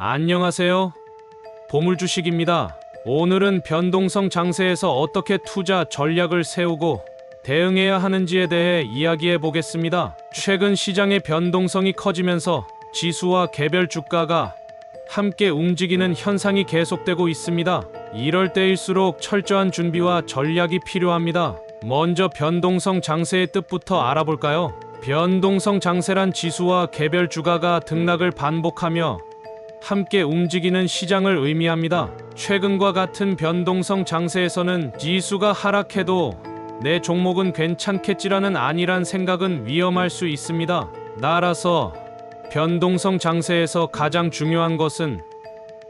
안녕하세요. 보물주식입니다. 오늘은 변동성 장세에서 어떻게 투자 전략을 세우고 대응해야 하는지에 대해 이야기해 보겠습니다. 최근 시장의 변동성이 커지면서 지수와 개별 주가가 함께 움직이는 현상이 계속되고 있습니다. 이럴 때일수록 철저한 준비와 전략이 필요합니다. 먼저 변동성 장세의 뜻부터 알아볼까요? 변동성 장세란 지수와 개별 주가가 등락을 반복하며 함께 움직이는 시장을 의미합니다. 최근과 같은 변동성 장세에서는 지수가 하락해도 내 종목은 괜찮겠지라는 안일한 생각은 위험할 수 있습니다. 따라서 변동성 장세에서 가장 중요한 것은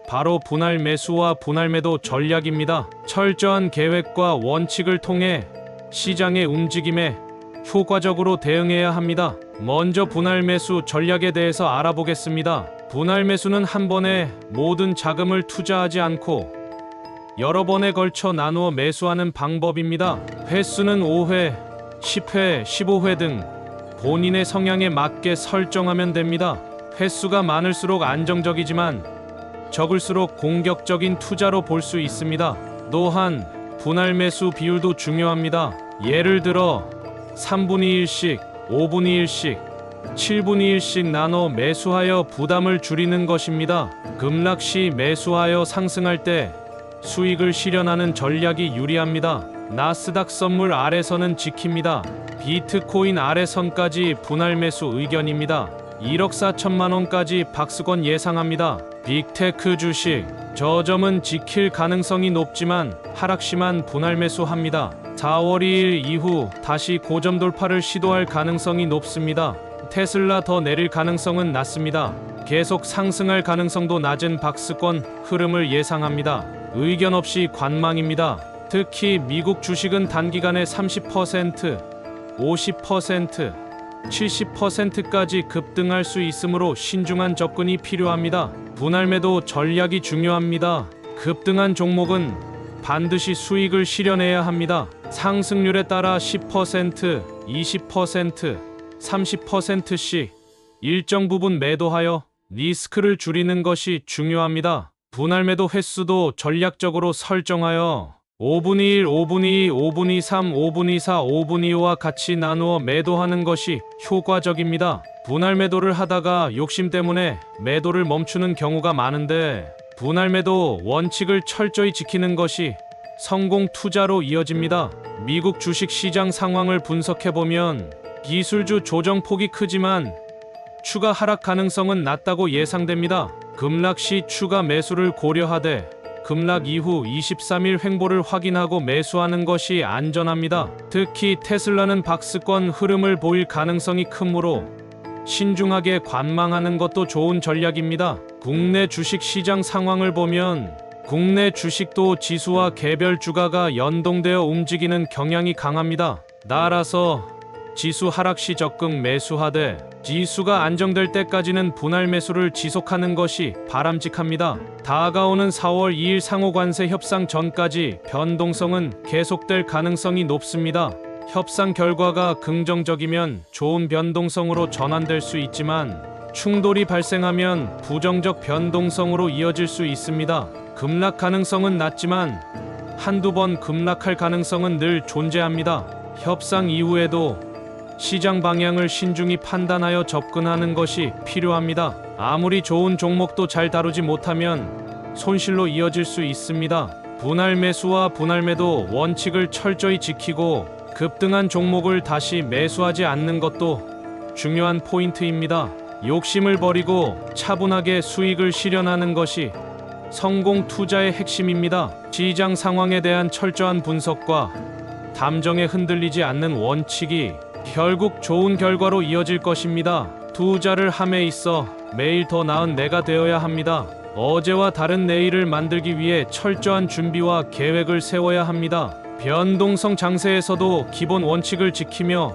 바로 분할 매수와 분할 매도 전략입니다. 철저한 계획과 원칙을 통해 시장의 움직임에 효과적으로 대응해야 합니다. 먼저 분할 매수 전략에 대해서 알아보겠습니다. 분할 매수는 한 번에 모든 자금을 투자하지 않고 여러 번에 걸쳐 나누어 매수하는 방법입니다. 횟수는 5회, 10회, 15회 등 본인의 성향에 맞게 설정하면 됩니다. 횟수가 많을수록 안정적이지만 적을수록 공격적인 투자로 볼 수 있습니다. 또한 분할 매수 비율도 중요합니다. 예를 들어 3분의 1씩, 5분의 1씩, 7분의 1씩 나눠 매수하여 부담을 줄이는 것입니다. 급락 시 매수하여 상승할 때 수익을 실현하는 전략이 유리합니다. 나스닥 선물 아래선은 지킵니다. 비트코인 아래선까지 분할 매수 의견입니다. 1억 4천만 원까지 박스권 예상합니다. 빅테크 주식 저점은 지킬 가능성이 높지만 하락 시만 분할 매수합니다. 4월 2일 이후 다시 고점 돌파를 시도할 가능성이 높습니다. 테슬라 더 내릴 가능성은 낮습니다. 계속 상승할 가능성도 낮은 박스권 흐름을 예상합니다. 의견 없이 관망입니다. 특히 미국 주식은 단기간에 30%, 50%, 70%까지 급등할 수 있으므로 신중한 접근이 필요합니다. 분할 매도 전략이 중요합니다. 급등한 종목은 반드시 수익을 실현해야 합니다. 상승률에 따라 10%, 20%, 30%씩 일정 부분 매도하여 리스크를 줄이는 것이 중요합니다. 분할 매도 횟수도 전략적으로 설정하여 5분의 1, 5분의 2, 5분의 3, 5분의 4, 5분의 2와 같이 나누어 매도하는 것이 효과적입니다. 분할 매도를 하다가 욕심 때문에 매도를 멈추는 경우가 많은데 분할 매도 원칙을 철저히 지키는 것이 성공 투자로 이어집니다. 미국 주식 시장 상황을 분석해보면 기술주 조정폭이 크지만 추가 하락 가능성은 낮다고 예상됩니다. 급락 시 추가 매수를 고려하되 급락 이후 23일 횡보를 확인하고 매수하는 것이 안전합니다. 특히 테슬라는 박스권 흐름을 보일 가능성이 크므로 신중하게 관망하는 것도 좋은 전략입니다. 국내 주식 시장 상황을 보면 국내 주식도 지수와 개별 주가가 연동되어 움직이는 경향이 강합니다. 따라서 지수 하락 시 적극 매수하되 지수가 안정될 때까지는 분할 매수를 지속하는 것이 바람직합니다. 다가오는 4월 2일 상호관세 협상 전까지 변동성은 계속될 가능성이 높습니다. 협상 결과가 긍정적이면 좋은 변동성으로 전환될 수 있지만 충돌이 발생하면 부정적 변동성으로 이어질 수 있습니다. 급락 가능성은 낮지만 한두 번 급락할 가능성은 늘 존재합니다. 협상 이후에도 시장 방향을 신중히 판단하여 접근하는 것이 필요합니다. 아무리 좋은 종목도 잘 다루지 못하면 손실로 이어질 수 있습니다. 분할 매수와 분할 매도 원칙을 철저히 지키고 급등한 종목을 다시 매수하지 않는 것도 중요한 포인트입니다. 욕심을 버리고 차분하게 수익을 실현하는 것이 성공 투자의 핵심입니다. 시장 상황에 대한 철저한 분석과 감정에 흔들리지 않는 원칙이 결국 좋은 결과로 이어질 것입니다. 투자를 함에 있어 매일 더 나은 내가 되어야 합니다. 어제와 다른 내일을 만들기 위해 철저한 준비와 계획을 세워야 합니다. 변동성 장세에서도 기본 원칙을 지키며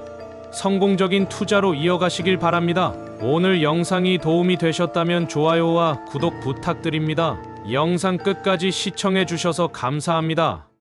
성공적인 투자로 이어가시길 바랍니다. 오늘 영상이 도움이 되셨다면 좋아요와 구독 부탁드립니다. 영상 끝까지 시청해 주셔서 감사합니다.